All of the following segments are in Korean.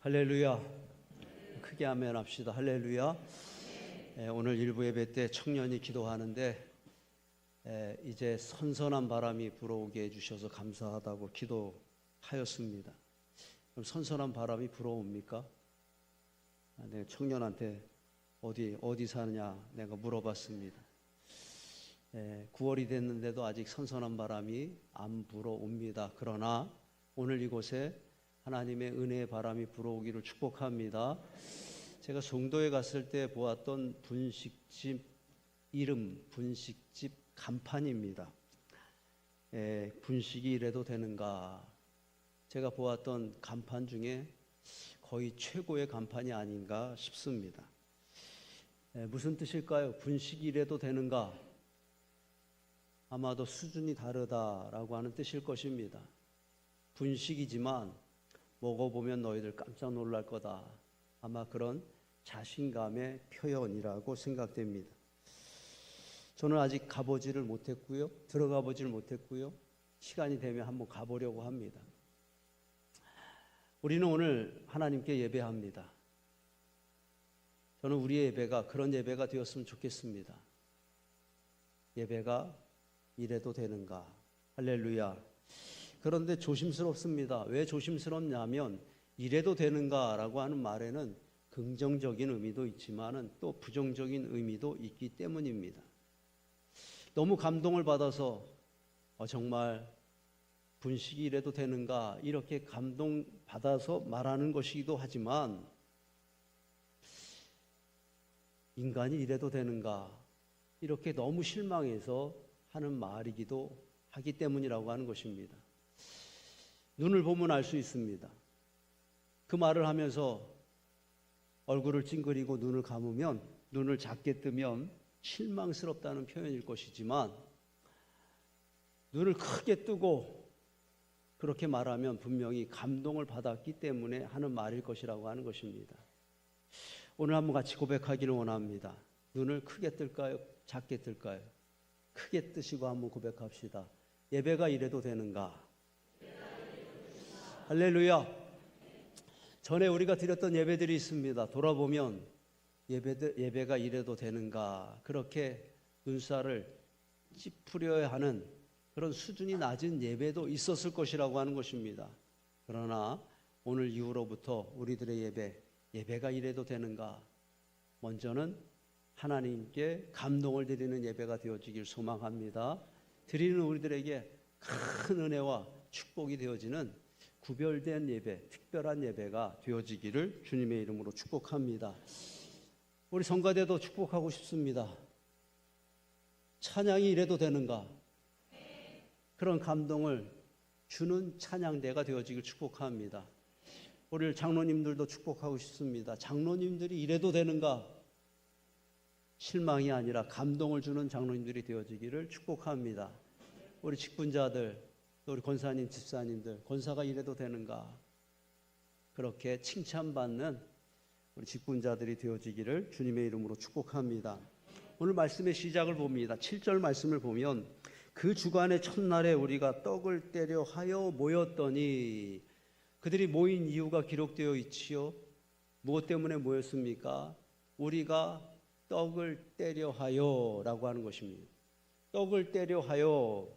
할렐루야. 크게 아멘 합시다. 할렐루야. 오늘 일부 예배 때 청년이 기도하는데 이제 선선한 바람이 불어오게 해주셔서 감사하다고 기도하였습니다. 그럼 선선한 바람이 불어옵니까? 내가 청년한테 어디 사느냐 내가 물어봤습니다. 9월이 됐는데도 아직 선선한 바람이 안 불어옵니다. 그러나 오늘 이곳에 하나님의 은혜의 바람이 불어오기를 축복합니다. 제가 송도에 갔을 때 보았던 분식집 이름, 분식집 간판입니다. 분식이 이래도 되는가? 제가 보았던 간판 중에 거의 최고의 간판이 아닌가 싶습니다. 무슨 뜻일까요? 분식이 이래도 되는가? 아마도 수준이 다르다라고 하는 뜻일 것입니다. 분식이지만 먹어보면 너희들 깜짝 놀랄 거다. 아마 그런 자신감의 표현이라고 생각됩니다. 저는 아직 가보지를 못했고요. 들어가 보지를 못했고요. 시간이 되면 한번 가보려고 합니다. 우리는 오늘 하나님께 예배합니다. 저는 우리의 예배가 그런 예배가 되었으면 좋겠습니다. 예배가 이래도 되는가? 할렐루야. 그런데 조심스럽습니다. 왜 조심스럽냐면 이래도 되는가라고 하는 말에는 긍정적인 의미도 있지만 또 부정적인 의미도 있기 때문입니다. 너무 감동을 받아서 정말 분식이 이래도 되는가 이렇게 감동받아서 말하는 것이기도 하지만 인간이 이래도 되는가 이렇게 너무 실망해서 하는 말이기도 하기 때문이라고 하는 것입니다. 눈을 보면 알 수 있습니다. 그 말을 하면서 얼굴을 찡그리고 눈을 감으면, 눈을 작게 뜨면 실망스럽다는 표현일 것이지만 눈을 크게 뜨고 그렇게 말하면 분명히 감동을 받았기 때문에 하는 말일 것이라고 하는 것입니다. 오늘 한번 같이 고백하기를 원합니다. 눈을 크게 뜰까요? 작게 뜰까요? 크게 뜨시고 한번 고백합시다. 예배가 이래도 되는가? 할렐루야. 전에 우리가 드렸던 예배들이 있습니다. 돌아보면 예배가 이래도 되는가? 그렇게 눈살을 찌푸려야 하는 그런 수준이 낮은 예배도 있었을 것이라고 하는 것입니다. 그러나 오늘 이후로부터 우리들의 예배가 이래도 되는가? 먼저는 하나님께 감동을 드리는 예배가 되어지길 소망합니다. 드리는 우리들에게 큰 은혜와 축복이 되어지는 구별된 예배, 특별한 예배가 되어지기를 주님의 이름으로 축복합니다. 우리 성가대도 축복하고 싶습니다. 찬양이 이래도 되는가? 그런 감동을 주는 찬양대가 되어지길 축복합니다. 우리 장로님들도 축복하고 싶습니다. 장로님들이 이래도 되는가? 실망이 아니라 감동을 주는 장로님들이 되어지기를 축복합니다. 우리 직분자들, 또 우리 권사님, 집사님들, 권사가 이래도 되는가? 그렇게 칭찬받는 우리 직분자들이 되어지기를 주님의 이름으로 축복합니다. 오늘 말씀의 시작을 봅니다. 7절 말씀을 보면 그 주간의 첫날에 우리가 떡을 떼려 하여 모였더니, 그들이 모인 이유가 기록되어 있지요. 무엇 때문에 모였습니까? 우리가 떡을 떼려 하여 라고 하는 것입니다. 떡을 떼려 하여,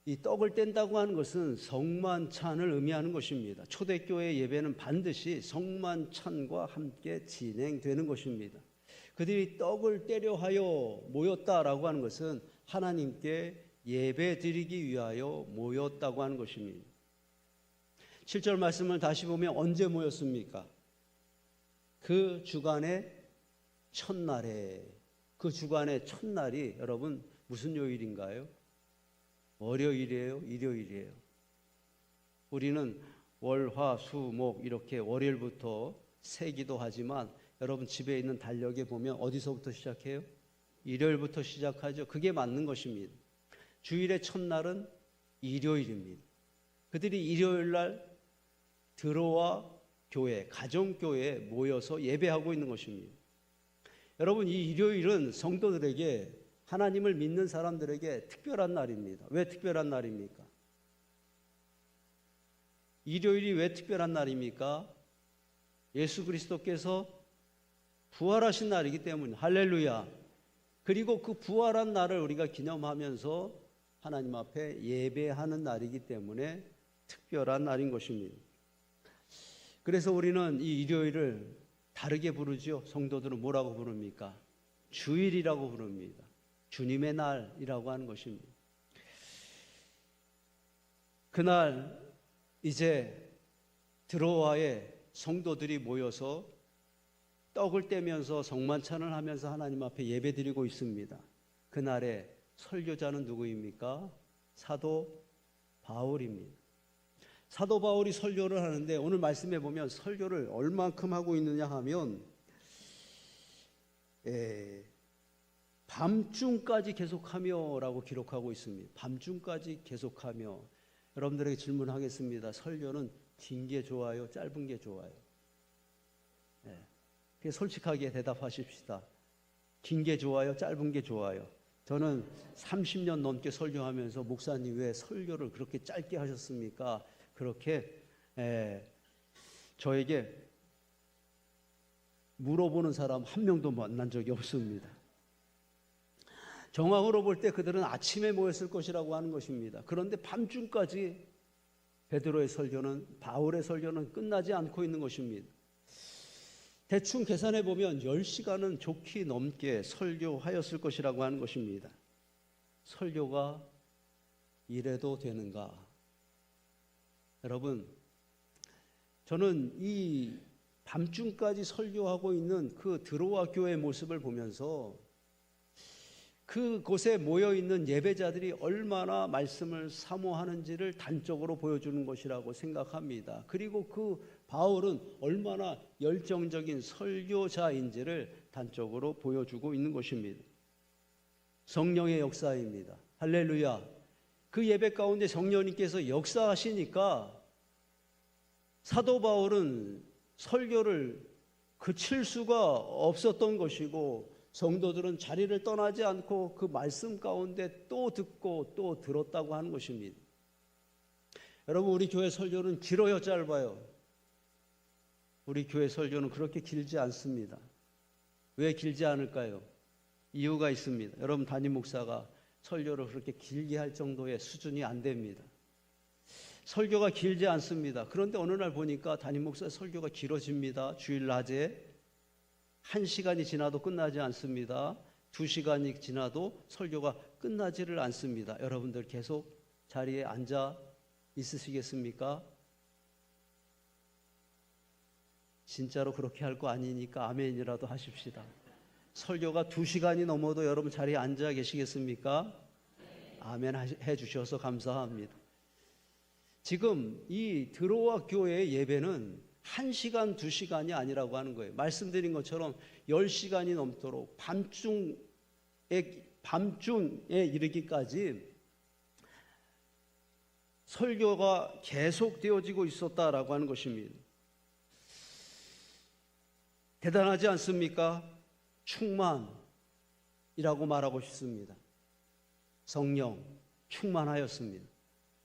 이 떡을 뗀다고 하는 것은 성만찬을 의미하는 것입니다. 초대교회 예배는 반드시 성만찬과 함께 진행되는 것입니다. 그들이 떡을 떼려 하여 모였다라고 하는 것은 하나님께 예배 드리기 위하여 모였다고 하는 것입니다. 7절 말씀을 다시 보면 언제 모였습니까? 그 주간의 첫날에. 그 주간의 첫날이 여러분 무슨 요일인가요? 월요일이에요? 일요일이에요? 우리는 월, 화, 수, 목 이렇게 월요일부터 세기도 하지만 여러분 집에 있는 달력에 보면 어디서부터 시작해요? 일요일부터 시작하죠. 그게 맞는 것입니다. 주일의 첫날은 일요일입니다. 그들이 일요일날 들어와 교회, 가정교회에 모여서 예배하고 있는 것입니다. 여러분, 이 일요일은 성도들에게, 하나님을 믿는 사람들에게 특별한 날입니다. 왜 특별한 날입니까? 일요일이 왜 특별한 날입니까? 예수 그리스도께서 부활하신 날이기 때문에 할렐루야. 그리고 그 부활한 날을 우리가 기념하면서 하나님 앞에 예배하는 날이기 때문에 특별한 날인 것입니다. 그래서 우리는 이 일요일을 다르게 부르죠. 성도들은 뭐라고 부릅니까? 주일이라고 부릅니다. 주님의 날이라고 하는 것입니다. 그날 이제 드로아에 성도들이 모여서 떡을 떼면서 성만찬을 하면서 하나님 앞에 예배드리고 있습니다. 그날의 설교자는 누구입니까? 사도 바울입니다. 사도 바울이 설교를 하는데 오늘 말씀해 보면 설교를 얼만큼 하고 있느냐 하면 밤중까지 계속하며라고 기록하고 있습니다. 밤중까지 계속하며. 여러분들에게 질문하겠습니다. 설교는 긴 게 좋아요? 짧은 게 좋아요? 솔직하게 대답하십시다. 긴 게 좋아요? 짧은 게 좋아요? 저는 30년 넘게 설교하면서 목사님 왜 설교를 그렇게 짧게 하셨습니까? 그렇게 저에게 물어보는 사람 한 명도 만난 적이 없습니다. 정황으로 볼 때 그들은 아침에 모였을 것이라고 하는 것입니다. 그런데 밤중까지 베드로의 설교는, 바울의 설교는 끝나지 않고 있는 것입니다. 대충 계산해 보면 10시간은 좋게 넘게 설교하였을 것이라고 하는 것입니다. 설교가 이래도 되는가? 여러분, 저는 이 밤중까지 설교하고 있는 그 드로아 교회의 모습을 보면서 그곳에 모여있는 예배자들이 얼마나 말씀을 사모하는지를 단적으로 보여주는 것이라고 생각합니다. 그리고 그 바울은 얼마나 열정적인 설교자인지를 단적으로 보여주고 있는 것입니다. 성령의 역사입니다. 할렐루야. 그 예배 가운데 성령님께서 역사하시니까 사도 바울은 설교를 그칠 수가 없었던 것이고 성도들은 자리를 떠나지 않고 그 말씀 가운데 또 듣고 또 들었다고 하는 것입니다. 여러분, 우리 교회 설교는 길어요, 짧아요? 우리 교회 설교는 그렇게 길지 않습니다. 왜 길지 않을까요? 이유가 있습니다. 여러분, 담임 목사가 설교를 그렇게 길게 할 정도의 수준이 안 됩니다. 설교가 길지 않습니다. 그런데 어느 날 보니까 담임 목사의 설교가 길어집니다. 주일 낮에 1시간이 지나도 끝나지 않습니다. 2시간이 지나도 설교가 끝나지를 않습니다. 여러분들 계속 자리에 앉아 있으시겠습니까? 진짜로 그렇게 할 거 아니니까 아멘이라도 하십시다. 설교가 2시간이 넘어도 여러분 자리에 앉아 계시겠습니까? 아멘 해 주셔서 감사합니다. 지금 이 드로아 교회의 예배는 1시간, 2시간이 아니라고 하는 거예요. 말씀드린 것처럼 10시간이 넘도록 밤중에 이르기까지 설교가 계속되어지고 있었다라고 하는 것입니다. 대단하지 않습니까? 충만이라고 말하고 싶습니다. 성령 충만하였습니다.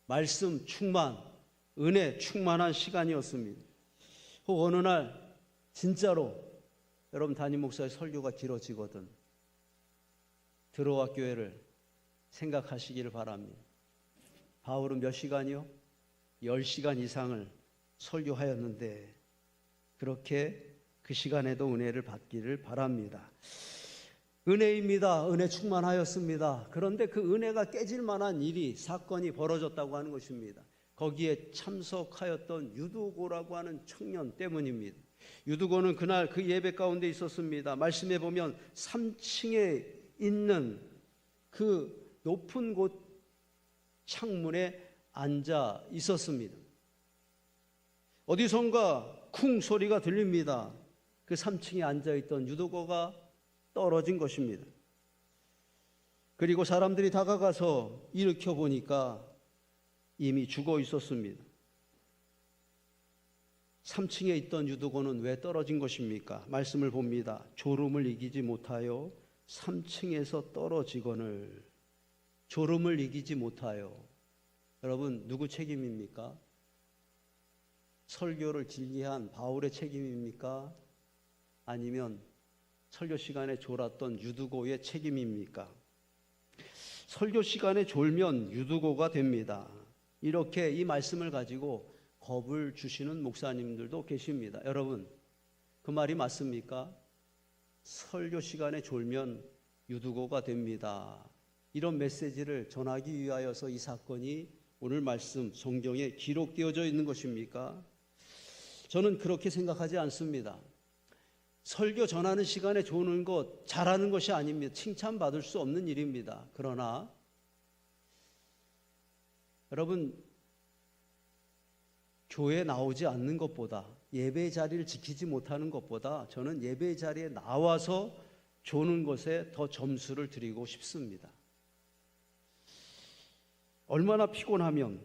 말씀 충만, 은혜 충만한 시간이었습니다. 혹 어느 날 진짜로 여러분 담임 목사의 설교가 길어지거든 드로아 교회를 생각하시기를 바랍니다. 바울은 몇 시간이요? 10시간 이상을 설교하였는데 그렇게 그 시간에도 은혜를 받기를 바랍니다. 은혜입니다. 은혜 충만하였습니다. 그런데 그 은혜가 깨질 만한 일이, 사건이 벌어졌다고 하는 것입니다. 거기에 참석하였던 유두고라고 하는 청년 때문입니다. 유두고는 그날 그 예배 가운데 있었습니다. 말씀해 보면 3층에 있는 그 높은 곳 창문에 앉아 있었습니다. 어디선가 쿵 소리가 들립니다. 그 3층에 앉아있던 유두고가 떨어진 것입니다. 그리고 사람들이 다가가서 일으켜 보니까 이미 죽어 있었습니다. 3층에 있던 유두고는 왜 떨어진 것입니까? 말씀을 봅니다. 졸음을 이기지 못하여 3층에서 떨어지거늘. 졸음을 이기지 못하여. 여러분, 누구 책임입니까? 설교를 길게 한 바울의 책임입니까? 아니면 설교 시간에 졸았던 유두고의 책임입니까? 설교 시간에 졸면 유두고가 됩니다. 이렇게 이 말씀을 가지고 겁을 주시는 목사님들도 계십니다. 여러분, 그 말이 맞습니까? 설교 시간에 졸면 유두고가 됩니다. 이런 메시지를 전하기 위하여서 이 사건이 오늘 말씀 성경에 기록되어져 있는 것입니까? 저는 그렇게 생각하지 않습니다. 설교 전하는 시간에 조는 것 잘하는 것이 아닙니다. 칭찬받을 수 없는 일입니다. 그러나 여러분, 교회에 나오지 않는 것보다, 예배 자리를 지키지 못하는 것보다 저는 예배 자리에 나와서 조는 것에 더 점수를 드리고 싶습니다. 얼마나 피곤하면,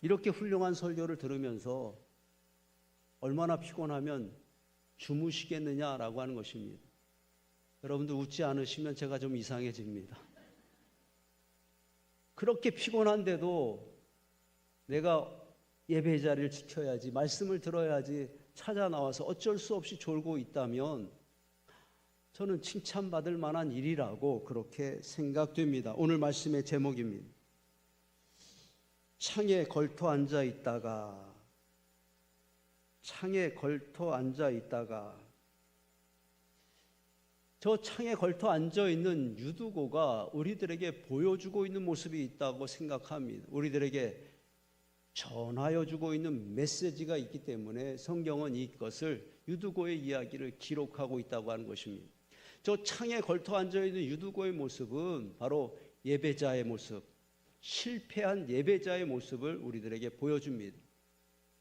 이렇게 훌륭한 설교를 들으면서 얼마나 피곤하면 주무시겠느냐라고 하는 것입니다. 여러분들 웃지 않으시면 제가 좀 이상해집니다. 그렇게 피곤한데도 내가 예배 자리를 지켜야지, 말씀을 들어야지 찾아 나와서 어쩔 수 없이 졸고 있다면 저는 칭찬받을 만한 일이라고 그렇게 생각됩니다. 오늘 말씀의 제목입니다. 창에 걸터 앉아 있다가, 창에 걸터 앉아 있다가, 저 창에 걸터 앉아 있는 유두고가 우리들에게 보여주고 있는 모습이 있다고 생각합니다. 우리들에게 전하여 주고 있는 메시지가 있기 때문에 성경은 이것을, 유두고의 이야기를 기록하고 있다고 하는 것입니다. 저 창에 걸터 앉아 있는 유두고의 모습은 바로 예배자의 모습, 실패한 예배자의 모습을 우리들에게 보여줍니다.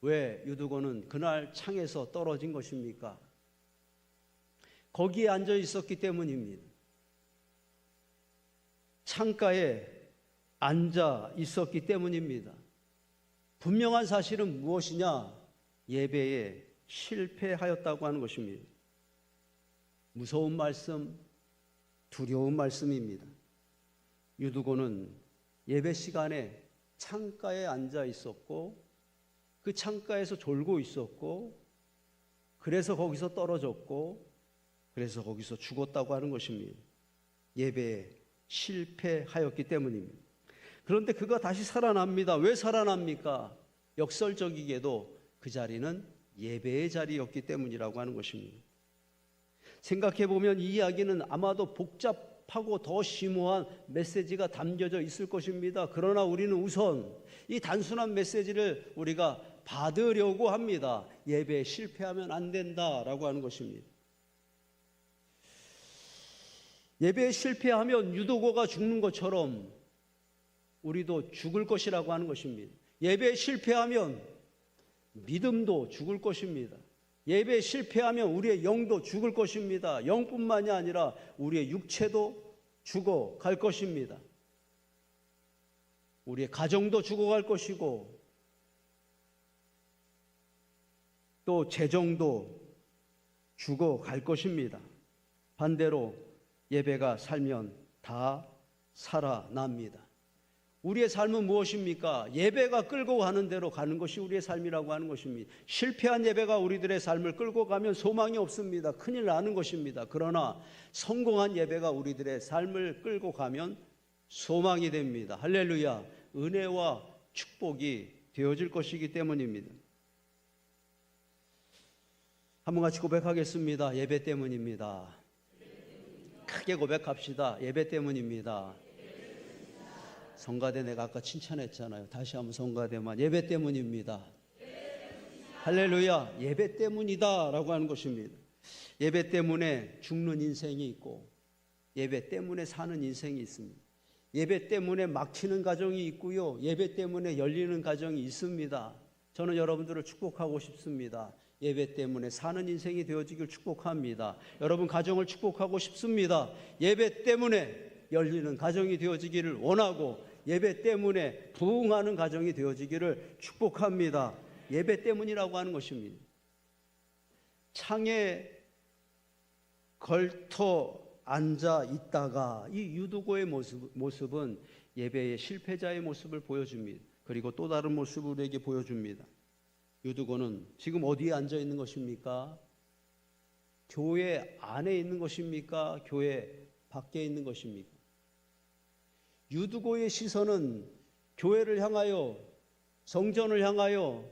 왜 유두고는 그날 창에서 떨어진 것입니까? 거기에 앉아 있었기 때문입니다. 창가에 앉아 있었기 때문입니다. 분명한 사실은 무엇이냐? 예배에 실패하였다고 하는 것입니다. 무서운 말씀, 두려운 말씀입니다. 유두고는 예배 시간에 창가에 앉아 있었고, 그 창가에서 졸고 있었고, 그래서 거기서 떨어졌고, 그래서 거기서 죽었다고 하는 것입니다. 예배에 실패하였기 때문입니다. 그런데 그가 다시 살아납니다. 왜 살아납니까? 역설적이게도 그 자리는 예배의 자리였기 때문이라고 하는 것입니다. 생각해보면 이 이야기는 아마도 복잡하고 더 심오한 메시지가 담겨져 있을 것입니다. 그러나 우리는 우선 이 단순한 메시지를 우리가 받으려고 합니다. 예배에 실패하면 안 된다라고 하는 것입니다. 예배에 실패하면 유두고가 죽는 것처럼 우리도 죽을 것이라고 하는 것입니다. 예배에 실패하면 믿음도 죽을 것입니다. 예배에 실패하면 우리의 영도 죽을 것입니다. 영뿐만이 아니라 우리의 육체도 죽어갈 것입니다. 우리의 가정도 죽어갈 것이고, 또 재정도 죽어갈 것입니다. 반대로 예배가 살면 다 살아납니다. 우리의 삶은 무엇입니까? 예배가 끌고 가는 대로 가는 것이 우리의 삶이라고 하는 것입니다. 실패한 예배가 우리들의 삶을 끌고 가면 소망이 없습니다. 큰일 나는 것입니다. 그러나 성공한 예배가 우리들의 삶을 끌고 가면 소망이 됩니다. 할렐루야. 은혜와 축복이 되어질 것이기 때문입니다. 한번 같이 고백하겠습니다. 예배 때문입니다. 크게 고백합시다. 예배 때문입니다. 성가대 내가 아까 칭찬했잖아요. 다시 한번 성가대만. 예배 때문입니다. 할렐루야. 예배 때문이다 라고 하는 것입니다. 예배 때문에 죽는 인생이 있고, 예배 때문에 사는 인생이 있습니다. 예배 때문에 막히는 가정이 있고요, 예배 때문에 열리는 가정이 있습니다. 저는 여러분들을 축복하고 싶습니다. 예배 때문에 사는 인생이 되어지길 축복합니다. 여러분 가정을 축복하고 싶습니다. 예배 때문에 열리는 가정이 되어지기를 원하고, 예배 때문에 부흥하는 가정이 되어지기를 축복합니다. 예배 때문이라고 하는 것입니다. 창에 걸터 앉아 있다가, 이 유두고의 모습은 예배의 실패자의 모습을 보여줍니다. 그리고 또 다른 모습을 우리에게 보여줍니다. 유두고는 지금 어디에 앉아 있는 것입니까? 교회 안에 있는 것입니까? 교회 밖에 있는 것입니까? 유두고의 시선은 교회를 향하여, 성전을 향하여,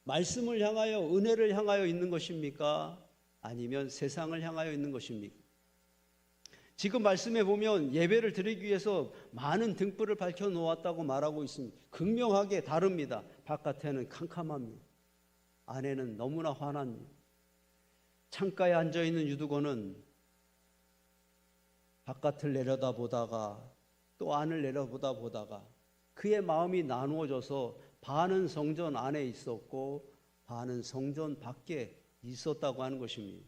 말씀을 향하여, 은혜를 향하여 있는 것입니까? 아니면 세상을 향하여 있는 것입니까? 지금 말씀해 보면 예배를 드리기 위해서 많은 등불을 밝혀 놓았다고 말하고 있습니다. 극명하게 다릅니다. 바깥에는 캄캄합니다. 안에는 너무나 환합니다. 창가에 앉아 있는 유두고는 바깥을 내려다보다가 또 안을 내려다보다가 그의 마음이 나누어져서 반은 성전 안에 있었고 반은 성전 밖에 있었다고 하는 것입니다.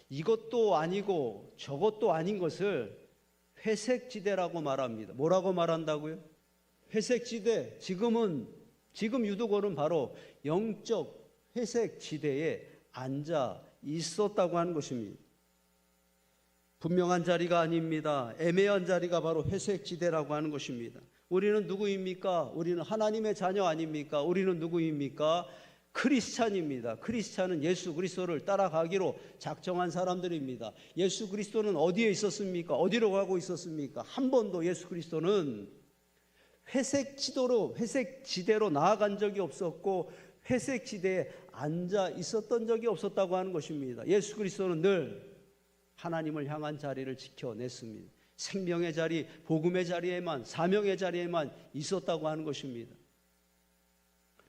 이것도 아니고 저것도 아닌 것을 회색지대라고 말합니다. 뭐라고 말한다고요? 회색지대. 지금 유두고는 바로 영적 회색지대에 앉아 있었다고 하는 것입니다. 분명한 자리가 아닙니다. 애매한 자리가 바로 회색지대라고 하는 것입니다. 우리는 누구입니까? 우리는 하나님의 자녀 아닙니까? 우리는 누구입니까? 크리스찬입니다. 크리스찬은 예수 그리스도를 따라가기로 작정한 사람들입니다. 예수 그리스도는 어디에 있었습니까? 어디로 가고 있었습니까? 한 번도 예수 그리스도는 회색지대로 나아간 적이 없었고 회색지대에 앉아 있었던 적이 없었다고 하는 것입니다. 예수 그리스도는 늘 하나님을 향한 자리를 지켜냈습니다. 생명의 자리, 복음의 자리에만, 사명의 자리에만 있었다고 하는 것입니다.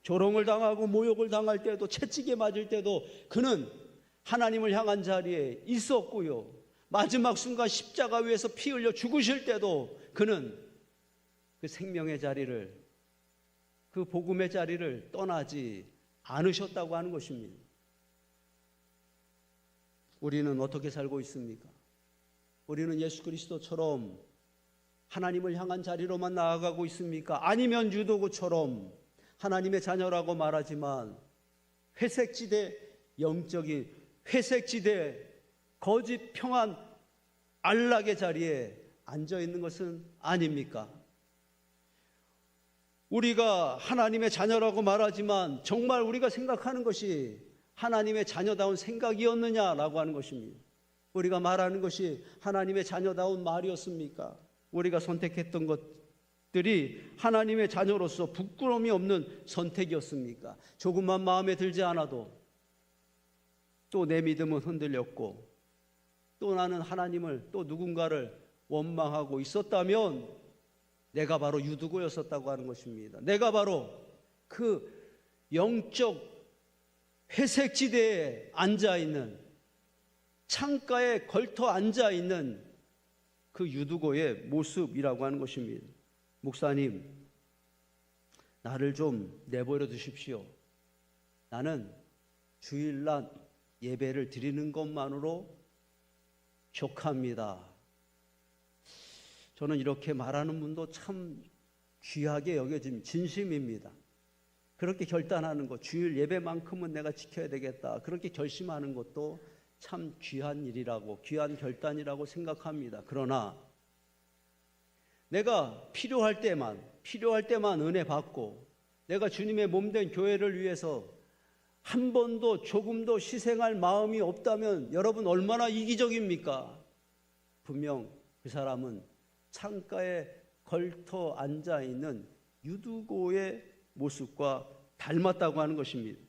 조롱을 당하고 모욕을 당할 때도, 채찍에 맞을 때도 그는 하나님을 향한 자리에 있었고요. 마지막 순간 십자가 위에서 피 흘려 죽으실 때도 그는 그 생명의 자리를, 그 복음의 자리를 떠나지 않으셨다고 하는 것입니다. 우리는 어떻게 살고 있습니까? 우리는 예수 그리스도처럼 하나님을 향한 자리로만 나아가고 있습니까? 아니면 유도구처럼 하나님의 자녀라고 말하지만 회색지대, 영적인 회색지대, 거짓 평안 안락의 자리에 앉아 있는 것은 아닙니까? 우리가 하나님의 자녀라고 말하지만 정말 우리가 생각하는 것이 하나님의 자녀다운 생각이었느냐라고 하는 것입니다. 우리가 말하는 것이 하나님의 자녀다운 말이었습니까? 우리가 선택했던 것들이 하나님의 자녀로서 부끄러움이 없는 선택이었습니까? 조금만 마음에 들지 않아도 또 내 믿음은 흔들렸고 또 나는 하나님을, 또 누군가를 원망하고 있었다면 내가 바로 유두고였었다고 하는 것입니다. 내가 바로 그 영적 회색지대에 앉아있는, 창가에 걸터 앉아있는 그 유두고의 모습이라고 하는 것입니다. 목사님, 나를 좀 내버려 두십시오. 나는 주일날 예배를 드리는 것만으로 족합니다. 저는 이렇게 말하는 분도 참 귀하게 여겨집니다. 진심입니다. 그렇게 결단하는 것, 주일 예배만큼은 내가 지켜야 되겠다, 그렇게 결심하는 것도 참 귀한 일이라고, 귀한 결단이라고 생각합니다. 그러나 내가 필요할 때만 은혜 받고 내가 주님의 몸된 교회를 위해서 한 번도 조금도 희생할 마음이 없다면 여러분 얼마나 이기적입니까? 분명 그 사람은 창가에 걸터 앉아있는 유두고의 모습과 닮았다고 하는 것입니다.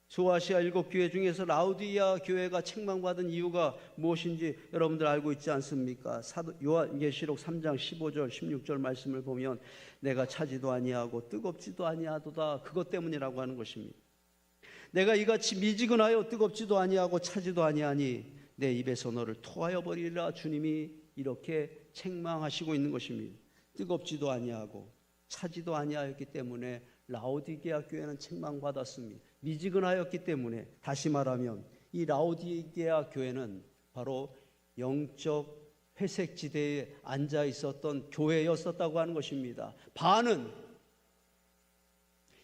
소아시아 7교회 중에서 라우디아 교회가 책망받은 이유가 무엇인지 여러분들 알고 있지 않습니까? 요한계시록 3장 15절 16절 말씀을 보면 내가 차지도 아니하고 뜨겁지도 아니하도다, 그것 때문이라고 하는 것입니다. 내가 이같이 미지근하여 뜨겁지도 아니하고 차지도 아니하니 내 입에서 너를 토하여 버리리라, 주님이 이렇게 책망하시고 있는 것입니다. 뜨겁지도 아니하고 차지도 아니하였기 때문에 라오디게아 교회는 책망받았습니다. 미지근하였기 때문에, 다시 말하면 이 라오디게아 교회는 바로 영적 회색지대에 앉아 있었던 교회였었다고 하는 것입니다.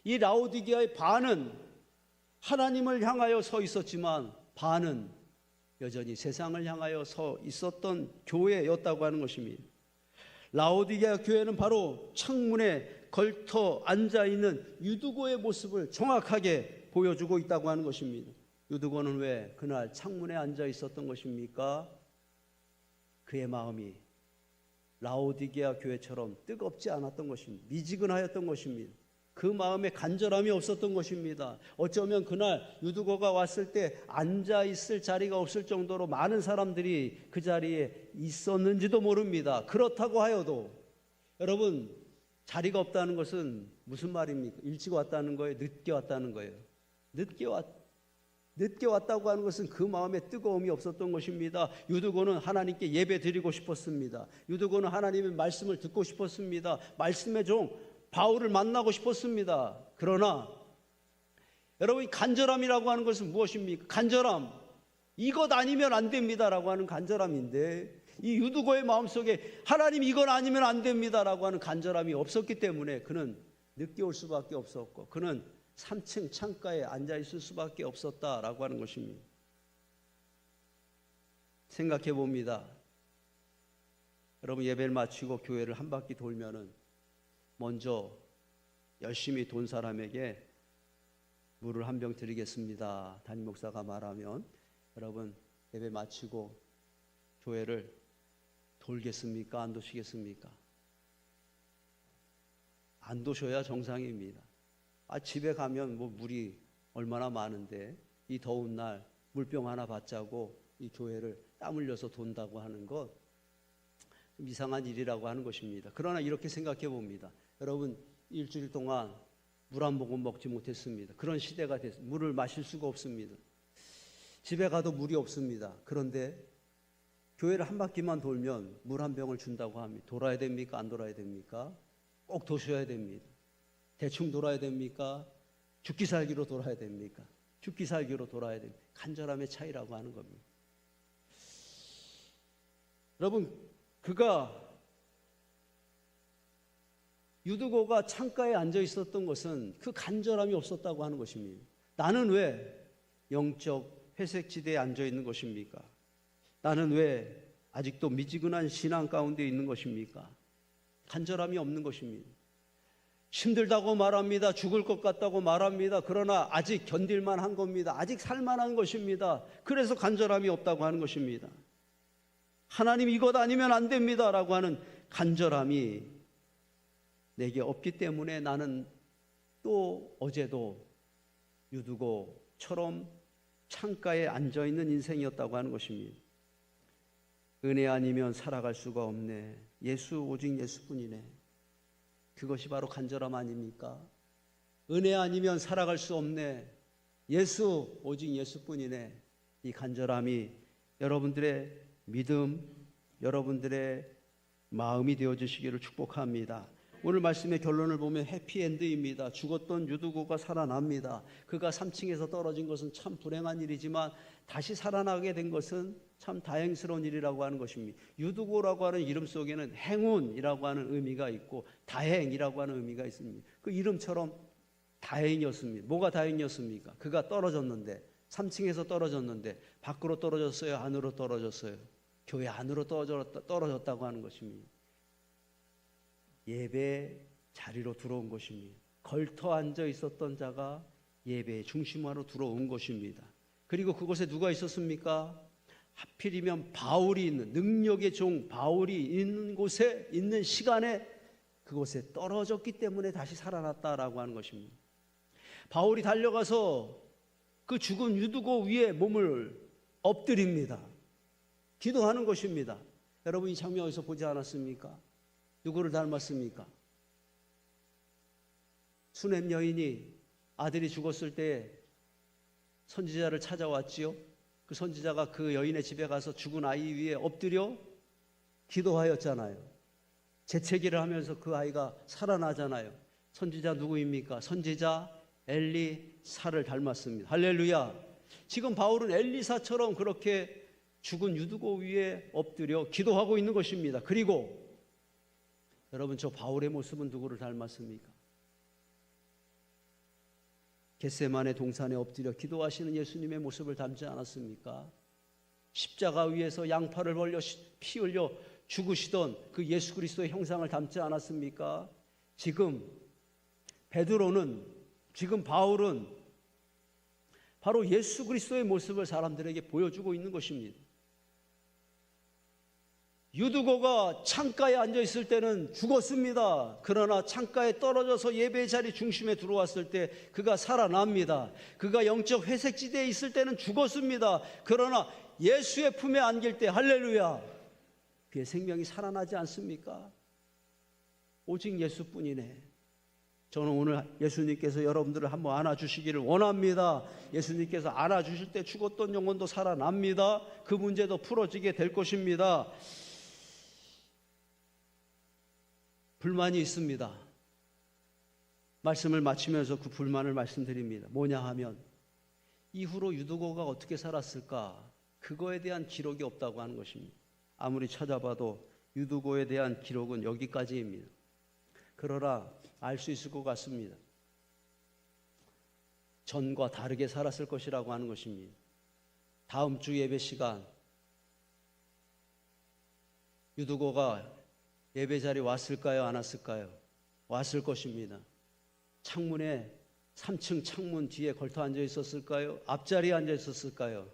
이 라오디게아의 반은 하나님을 향하여 서 있었지만 반은 여전히 세상을 향하여 서 있었던 교회였다고 하는 것입니다. 라오디게아 교회는 바로 창문에 걸터 앉아있는 유두고의 모습을 정확하게 보여주고 있다고 하는 것입니다. 유두고는 왜 그날 창문에 앉아 있었던 것입니까? 그의 마음이 라오디게아 교회처럼 뜨겁지 않았던 것입니다. 미지근하였던 것입니다. 그 마음에 간절함이 없었던 것입니다. 어쩌면 그날 유두고가 왔을 때 앉아있을 자리가 없을 정도로 많은 사람들이 그 자리에 있었는지도 모릅니다. 그렇다고 하여도 여러분, 자리가 없다는 것은 무슨 말입니까? 일찍 왔다는 거예요? 늦게 왔다는 거예요? 늦게 왔다고 하는 것은 그 마음에 뜨거움이 없었던 것입니다. 유두고는 하나님께 예배 드리고 싶었습니다. 유두고는 하나님의 말씀을 듣고 싶었습니다. 말씀의 종 바울을 만나고 싶었습니다. 그러나 여러분, 간절함이라고 하는 것은 무엇입니까? 간절함, 이것 아니면 안 됩니다라고 하는 간절함인데, 이 유두고의 마음속에 하나님 이건 아니면 안 됩니다라고 하는 간절함이 없었기 때문에 그는 늦게 올 수밖에 없었고, 그는 3층 창가에 앉아 있을 수밖에 없었다라고 하는 것입니다. 생각해 봅니다. 여러분, 예배를 마치고 교회를 한 바퀴 돌면은 먼저 열심히 돈 사람에게 물을 한 병 드리겠습니다, 담임 목사가 말하면, 여러분 예배 마치고 교회를 돌겠습니까? 안 도시겠습니까? 안 도셔야 정상입니다. 집에 가면 뭐 물이 얼마나 많은데 이 더운 날 물병 하나 받자고 이 교회를 땀 흘려서 돈다고 하는 것, 좀 이상한 일이라고 하는 것입니다. 그러나 이렇게 생각해 봅니다. 여러분, 일주일 동안 물 한 모금 먹지 못했습니다. 그런 시대가 됐습니다. 물을 마실 수가 없습니다. 집에 가도 물이 없습니다. 그런데 교회를 한 바퀴만 돌면 물 한 병을 준다고 합니다. 돌아야 됩니까? 안 돌아야 됩니까? 꼭 도셔야 됩니다. 대충 돌아야 됩니까? 죽기 살기로 돌아야 됩니까? 죽기 살기로 돌아야 됩니다. 간절함의 차이라고 하는 겁니다. 여러분, 유두고가 창가에 앉아 있었던 것은 그 간절함이 없었다고 하는 것입니다. 나는 왜 영적 회색지대에 앉아 있는 것입니까? 나는 왜 아직도 미지근한 신앙 가운데 있는 것입니까? 간절함이 없는 것입니다. 힘들다고 말합니다. 죽을 것 같다고 말합니다. 그러나 아직 견딜만 한 겁니다. 아직 살만한 것입니다. 그래서 간절함이 없다고 하는 것입니다. 하나님 이것 아니면 안 됩니다 라고 하는 간절함이 내게 없기 때문에 나는 또 어제도 유두고처럼 창가에 앉아있는 인생이었다고 하는 것입니다. 은혜 아니면 살아갈 수가 없네. 예수, 오직 예수뿐이네. 그것이 바로 간절함 아닙니까? 은혜 아니면 살아갈 수 없네. 예수, 오직 예수뿐이네. 이 간절함이 여러분들의 믿음, 여러분들의 마음이 되어주시기를 축복합니다. 오늘 말씀의 결론을 보면 해피엔드입니다. 죽었던 유두고가 살아납니다. 그가 3층에서 떨어진 것은 참 불행한 일이지만 다시 살아나게 된 것은 참 다행스러운 일이라고 하는 것입니다. 유두고라고 하는 이름 속에는 행운이라고 하는 의미가 있고 다행이라고 하는 의미가 있습니다. 그 이름처럼 다행이었습니다. 뭐가 다행이었습니까? 그가 떨어졌는데, 3층에서 떨어졌는데 밖으로 떨어졌어요? 안으로 떨어졌어요? 교회 안으로 떨어졌다고 하는 것입니다. 예배 자리로 들어온 것입니다. 걸터 앉아 있었던 자가 예배의 중심으로 들어온 것입니다. 그리고 그곳에 누가 있었습니까? 하필이면 바울이 있는, 능력의 종 바울이 있는 곳에, 있는 시간에 그곳에 떨어졌기 때문에 다시 살아났다라고 하는 것입니다. 바울이 달려가서 그 죽은 유두고 위에 몸을 엎드립니다. 기도하는 것입니다. 여러분, 이 장면 어디서 보지 않았습니까? 누구를 닮았습니까? 수넴 여인이 아들이 죽었을 때 선지자를 찾아왔지요. 그 선지자가 그 여인의 집에 가서 죽은 아이 위에 엎드려 기도하였잖아요. 재채기를 하면서 그 아이가 살아나잖아요. 선지자 누구입니까? 선지자 엘리사를 닮았습니다. 할렐루야. 지금 바울은 엘리사처럼 그렇게 죽은 유두고 위에 엎드려 기도하고 있는 것입니다. 그리고 여러분, 저 바울의 모습은 누구를 닮았습니까? 겟세마네 동산에 엎드려 기도하시는 예수님의 모습을 닮지 않았습니까? 십자가 위에서 양팔을 벌려 피 흘려 죽으시던 그 예수 그리스도의 형상을 닮지 않았습니까? 지금 베드로는, 지금 바울은 바로 예수 그리스도의 모습을 사람들에게 보여주고 있는 것입니다. 유두고가 창가에 앉아 있을 때는 죽었습니다. 그러나 창가에 떨어져서 예배 자리 중심에 들어왔을 때 그가 살아납니다. 그가 영적 회색지대에 있을 때는 죽었습니다. 그러나 예수의 품에 안길 때 할렐루야, 그의 생명이 살아나지 않습니까? 오직 예수뿐이네. 저는 오늘 예수님께서 여러분들을 한번 안아주시기를 원합니다. 예수님께서 안아주실 때 죽었던 영혼도 살아납니다. 그 문제도 풀어지게 될 것입니다. 불만이 있습니다. 말씀을 마치면서 그 불만을 말씀드립니다. 뭐냐 하면 이후로 유두고가 어떻게 살았을까? 그거에 대한 기록이 없다고 하는 것입니다. 아무리 찾아봐도 유두고에 대한 기록은 여기까지입니다. 그러나 알 수 있을 것 같습니다. 전과 다르게 살았을 것이라고 하는 것입니다. 다음 주 예배 시간 유두고가 예배 자리에 왔을까요? 안 왔을까요? 왔을 것입니다. 창문에 3층 창문 뒤에 걸터 앉아 있었을까요? 앞자리에 앉아 있었을까요?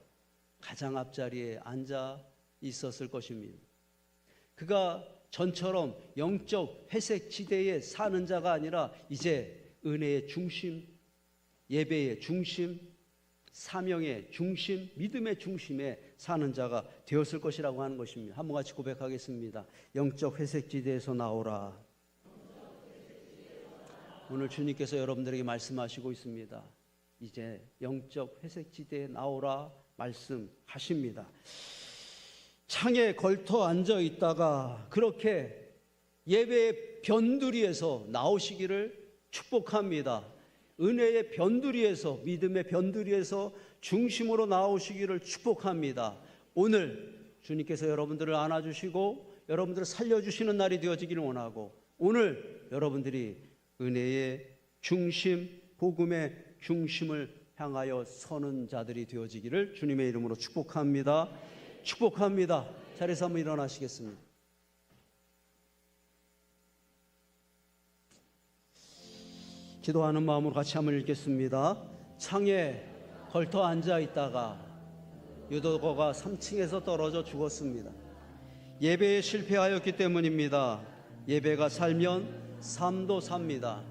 가장 앞자리에 앉아 있었을 것입니다. 그가 전처럼 영적 회색 지대에 사는 자가 아니라 이제 은혜의 중심, 예배의 중심, 사명의 중심, 믿음의 중심에 사는 자가 되었을 것이라고 하는 것입니다. 한번 같이 고백하겠습니다. 영적 회색 지대에서 나오라. 오늘 주님께서 여러분들에게 말씀하시고 있습니다. 이제 영적 회색 지대에 나오라 말씀하십니다. 창에 걸터 앉아 있다가 그렇게 예배의 변두리에서 나오시기를 축복합니다. 은혜의 변두리에서, 믿음의 변두리에서 중심으로 나오시기를 축복합니다. 오늘 주님께서 여러분들을 안아주시고 여러분들을 살려주시는 날이 되어지기를 원하고, 오늘 여러분들이 은혜의 중심, 복음의 중심을 향하여 서는 자들이 되어지기를 주님의 이름으로 축복합니다. 축복합니다. 자리에서 한번 일어나시겠습니다. 기도하는 마음으로 같이 한번 읽겠습니다. 창에 걸터 앉아 있다가 유두고가 3층에서 떨어져 죽었습니다. 예배에 실패하였기 때문입니다. 예배가 살면 삶도 삽니다.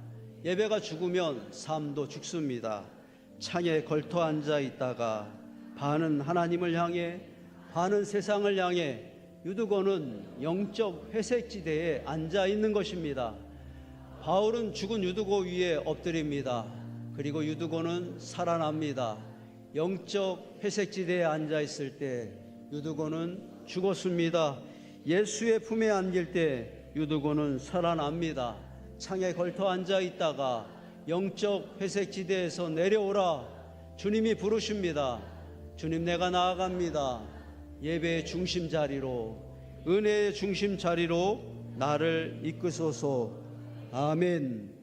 예배가 죽으면 삶도 죽습니다. 창에 걸터 앉아 있다가 반은 하나님을 향해 반은 세상을 향해 유두고는 영적 회색지대에 앉아 있는 것입니다. 바울은 죽은 유두고 위에 엎드립니다. 그리고 유두고는 살아납니다. 영적 회색지대에 앉아 있을 때 유두고는 죽었습니다. 예수의 품에 안길 때 유두고는 살아납니다. 창에 걸터 앉아 있다가 영적 회색지대에서 내려오라. 주님이 부르십니다. 주님, 내가 나아갑니다. 예배의 중심 자리로, 은혜의 중심 자리로 나를 이끄소서. 아멘.